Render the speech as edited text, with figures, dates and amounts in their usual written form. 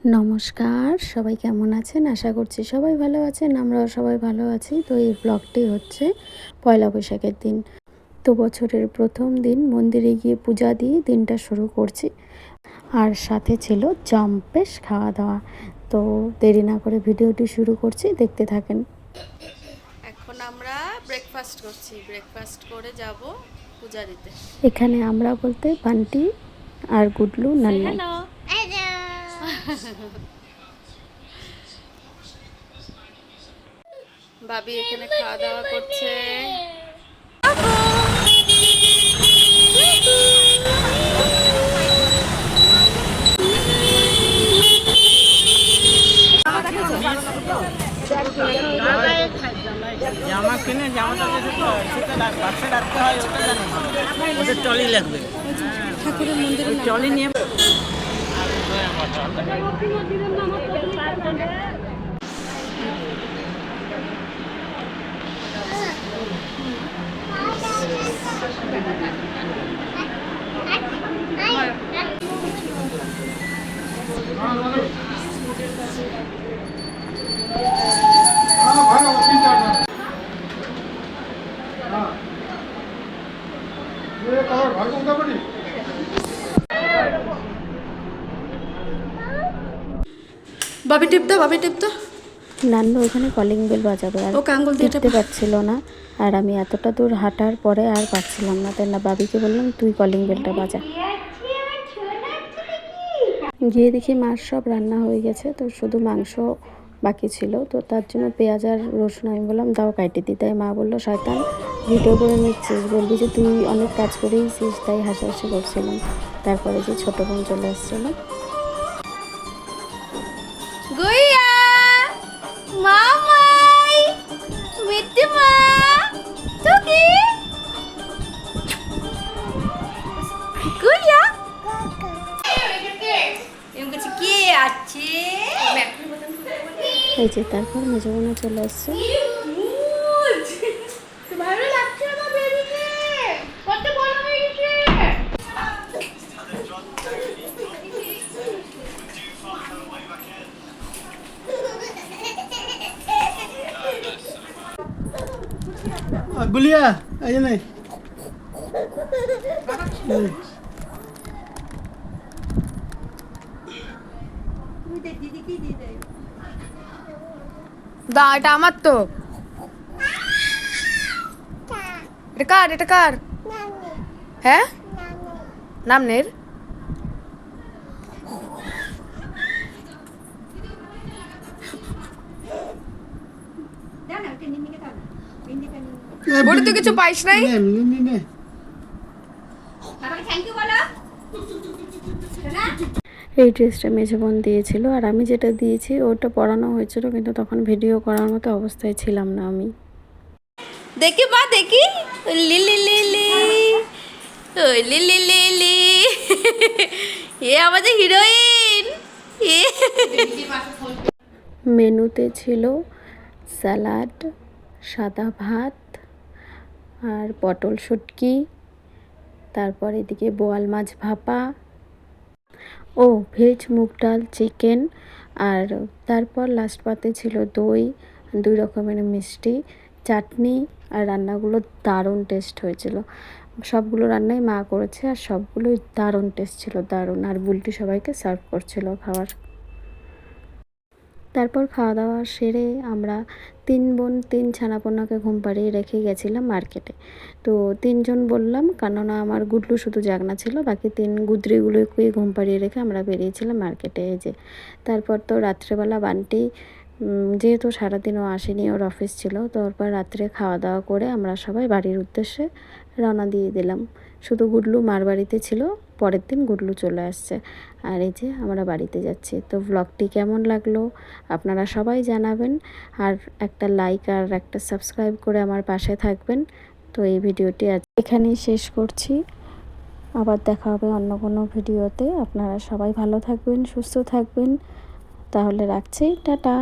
নমস্কার, সবাই কেমন আছেন? আশা করছি সবাই ভালো আছেন, আমরাও সবাই ভালো আছি। তো এই ব্লগটি হচ্ছে পয়লা বৈশাখের দিন। তো বছরের প্রথম দিন মন্দিরে গিয়ে পূজা দিয়ে দিনটা শুরু করছি। আর সাথে ছিল জম্পেশ খাওয়া দাওয়া। তো দেরি না করে ভিডিওটি শুরু করছি, দেখতে থাকেন। এখন আমরা ব্রেকফাস্ট করছি, ব্রেকফাস্ট করে যাব পূজা দিতে। এখানে আমরা বলতে বান্টি আর গুডলু নান্নাই। ভাবি এখানে খাওয়া দাওয়া করছে। জামা কিনে জামাটা বাক্সে রাখতে হয়, ওটা জানি না, ওদের ট্রলি লাগবে। ঠাকুরের মন্দিরে ট্রলি নিয়ে ভাবি টিপ দাও, ভাবি টিপ দাও। নান্নু ওখানে কলিং বেল বাজাবে আর ওকে আঙ্গুল দিয়ে টিপতে পারছিল না। আর আমি এতটা দূর হাঁটার পরে আর পারছিলাম না, তাই না বাবিকে বললাম তুই কলিং বেলটা বাজা। গিয়ে দেখি মাছ সব রান্না হয়ে গেছে, তো শুধু মাংস বাকি ছিল। তো তার জন্য পেঁয়াজ আর রসুন আমি বললাম দাও কাইটে দিই। তাই মা বললো শয়তান ভিডিও করে নিচ্ছিস, বলবি যে তুই অনেক কাজ করেইছিস, তাই হাসাহাসি করছিলাম। তারপরে যে ছোটো বোন চলে এসেছিলো। গুইয়া মামাই মিত্তি মা তুকি গুইয়া এম কাছে কে আছে? এই যে তারপর মেজো বোনা চলে আসছে। ভালো লাগছে না বেবিকে, কত বড় হয়ে গেছে। গুলিয়া এই যে নেই দা, এটা আমার তো। এটা কার? এটা কার? হ্যাঁ, নামনের। বলি তো কিছু পাইস নাই। এই ড্রেসটা মেজো বোন দিয়েছিল, আর আমি যেটা দিয়েছি ওটা পরানো হয়েছিল, কিন্তু তখন ভিডিও করার মতো অবস্থায় ছিলাম না আমি। দেখি মা, দেখি লিলি লিলি, ওই লিলি লিলি, এ আমাদের হিরোইন। মেনুতে ছিল স্যালাড, সাদা ভাত আর পটল শুটকি, তারপর এদিকে বোয়াল মাছ ভাপা, ও ভেজ মুগ ডাল, চিকেন, আর তারপর লাস্ট পাতে ছিল দই, 2 রকমের মিষ্টি, চাটনি। আর রান্নাগুলো দারুণ টেস্ট হয়েছিল। সবগুলো রান্নাই মা করেছে আর সবগুলোই দারুণ টেস্ট ছিল, দারুণ। আর বুলটি সবাইকে সার্ভ করছিল খাবার। তারপর খাওয়া দাওয়া সেরে আমরা 3 বোন 3 ছানাপোনাকে ঘুম পাড়িয়ে রেখে গেছিলাম মার্কেটে। তো 3 জন বললাম, কেননা আমার গুডলু শুধু জাগনা ছিল, বাকি 3 গুদরিগুলোকেই ঘুম পাড়িয়ে রেখে আমরা বেরিয়েছিলাম মার্কেটে। এই যে তারপর তো রাত্রেবেলা বান্টি যেহেতু সারাদিনও আসেনি, ওর অফিস ছিল, তো ওরপর রাত্রে খাওয়া দাওয়া করে আমরা সবাই বাড়ির উদ্দেশ্যে রওনা দিয়ে দিলাম। শুধু গুডলু মার বাড়িতে ছিল, পরের দিন গুডলু চলে আসছে। আর এই যে আমরা বাড়িতে যাচ্ছি। তো ব্লগটি কেমন লাগলো আপনারা সবাই জানাবেন, আর একটা লাইক আর একটা সাবস্ক্রাইব করে আমার পাশে থাকবেন। তো এই ভিডিওটি আজ এখানেই শেষ করছি, আবার দেখা হবে অন্য কোনো ভিডিওতে। আপনারা সবাই ভালো থাকবেন, সুস্থ থাকবেন। তাহলে রাখছি, টাটা।